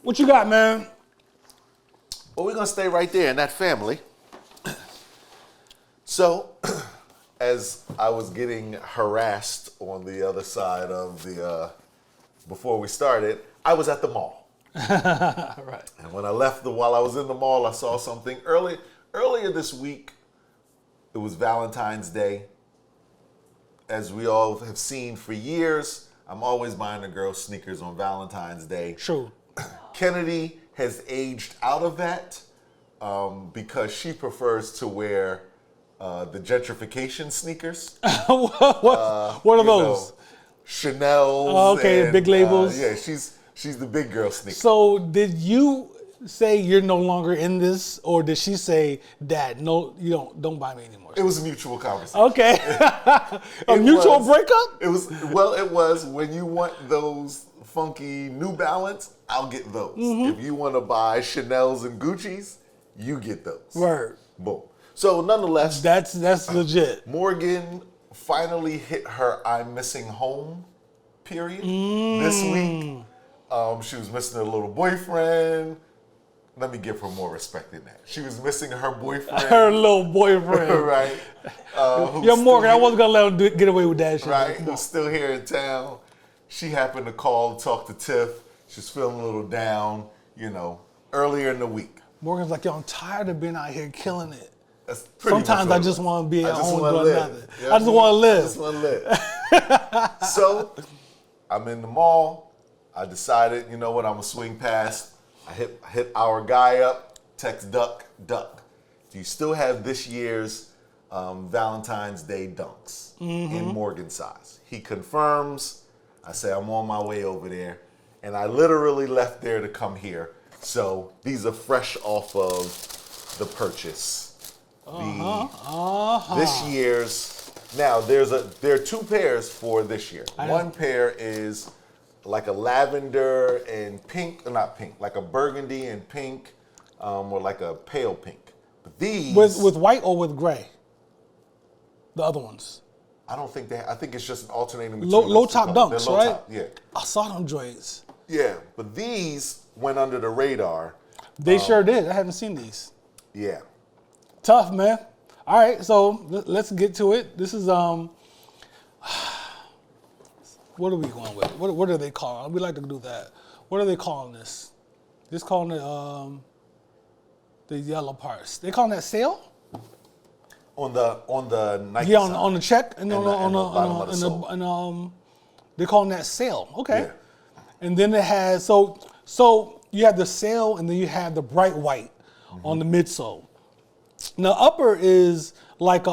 What you got, man? Well, we're going to stay right there in that family. So, as I was getting harassed on the other side of the, before we started, I was at the mall. Right. And when I left, while I was in the mall, I saw something. Earlier this week, it was Valentine's Day. As we all have seen for years, I'm always buying the girls sneakers on Valentine's Day. True. Kennedy has aged out of that because she prefers to wear the gentrification sneakers. What are those? Chanel's. Oh, okay, and, big labels. Yeah, she's the big girl sneaker. So did you say you're no longer in this, or did she say, Dad, no, you don't buy me anymore? It was a mutual conversation. Okay. A mutual breakup? It was when you want those funky New Balance, I'll get those. Mm-hmm. If you want to buy Chanel's and Gucci's, you get those. Word. Boom. So nonetheless, That's legit. Morgan finally hit her I'm missing home period this week. She was missing her little boyfriend. Let me give her more respect than that. She was missing her boyfriend. Her little boyfriend. Right. Yo, Morgan, I wasn't going to let him get away with that shit. Right. Who's still here in town. She happened to call, talk to Tiff. She's feeling a little down, earlier in the week. Morgan's like, yo, I'm tired of being out here killing it. That's pretty Sometimes much I just want to be at home doing nothing. You know I just want to live. I just want to live. So, I'm in the mall. I decided, you know what, I'm going to swing past. I hit our guy up, text Duck. Do you still have this year's Valentine's Day dunks in Morgan size? He confirms. I say, I'm on my way over there. And I literally left there to come here. So these are fresh off of the purchase. This year's, now there are two pairs for this year. One pair is like a lavender and pink, not pink, like a burgundy and pink, or like a pale pink. But these With white or with gray? The other ones. I don't think I think it's just alternating between Low top dunks, low right? Top, yeah. I saw them joints. Yeah, but these went under the radar. They sure did. I haven't seen these. Yeah. Tough, man. All right, so let's get to it. This is what are we going with? What are they calling? We like to do that. What are they calling this? Just calling it the yellow parts. They calling that sale? On the Nike Yeah, side. on the check and the bottom of the sole. and they're calling that sale. Okay. Yeah. And then it has so you have the sale and then you have the bright white on the midsole. Now upper is like a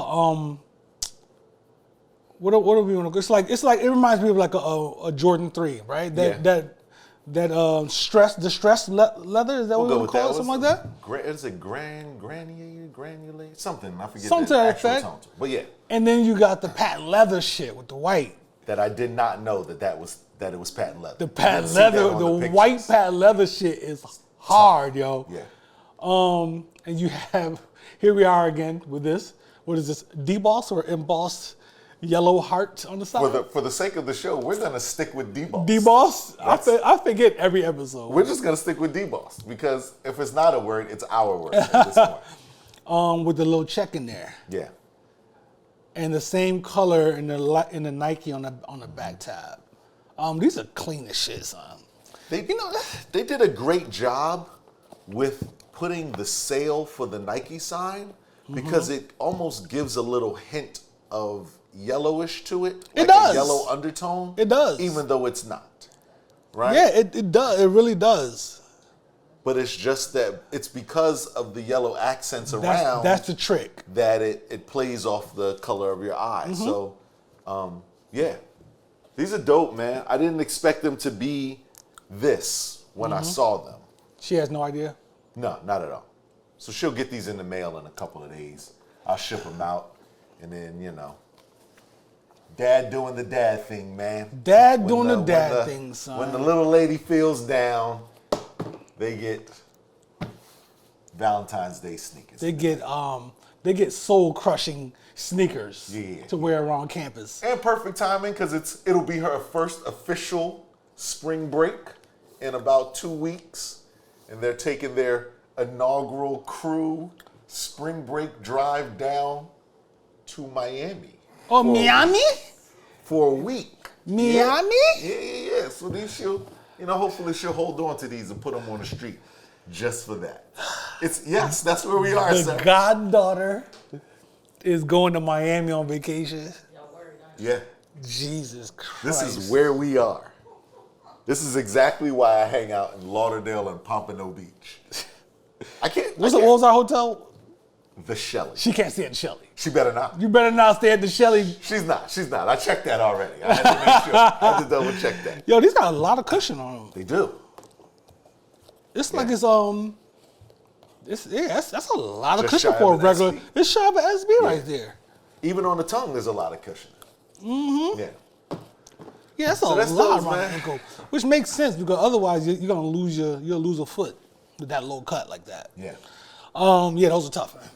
what do we want to? It's like it reminds me of like a Jordan 3, right? That distressed leather, is that what we would call it? Something like that? Is it granulate? Something, I forget Something the to that actual effect. tone. But yeah. And then you got the patent leather shit with the white. That I did not know that it was patent leather. The patent leather, the white patent leather shit is hard, yo. Yeah. And you have, here we are again with this. What is this, debossed or embossed yellow heart on the side? For the sake of the show, we're gonna stick with deboss. Debossed? I forget every episode. We're just gonna stick with deboss because if it's not a word, it's our word at this point. With the little check in there. Yeah. And the same color in the Nike on the back tab. These are clean as shit, son. They did a great job with putting the sale for the Nike sign because it almost gives a little hint of yellowish to it. It does. A yellow undertone. It does. Even though it's not. Right? Yeah, it does. It really does. But it's just that it's because of the yellow accents around. That's the trick. That it plays off the color of your eye. So, yeah. These are dope, man. I didn't expect them to be this when I saw them. She has no idea? No, not at all. So she'll get these in the mail in a couple of days. I'll ship them out. And then, Dad doing the dad thing, man. Dad doing the dad thing, son. When the little lady feels down, they get Valentine's Day sneakers. They get soul crushing sneakers to wear around campus. And perfect timing because it'll be her first official spring break in about 2 weeks. and they're taking their inaugural crew spring break drive down to Miami. Oh, Miami? For a week. Miami? Yeah. So then hopefully she'll hold on to these and put them on the street just for that. Yes, that's where we are, The sir. goddaughter is going to Miami on vacation. Yeah. Jesus Christ. This is where we are. This is exactly why I hang out in Lauderdale and Pompano Beach. What was our hotel? The Shelley. She can't stay at the Shelley. She better not. You better not stay at the Shelley. She's not. I checked that already. I had to make sure. I had to double check that. Yo, these got a lot of cushion on them. They do. It's like that's a lot of Just cushion shy for a of an regular. SB. It's shy of an SB right there. Even on the tongue, there's a lot of cushion. Mm-hmm. Yeah. Yeah, that's So a that's lot those, around the man. ankle, which makes sense because otherwise you're gonna lose a foot with that low cut like that. Yeah. Yeah, those are tough, man.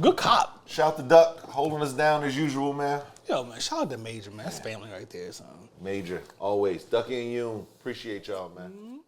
Good cop. Shout to Duck, holding us down as usual, man. Yo, man, shout out to Major, man. That's family right there, son. Major, always. Ducky and you, appreciate y'all, man.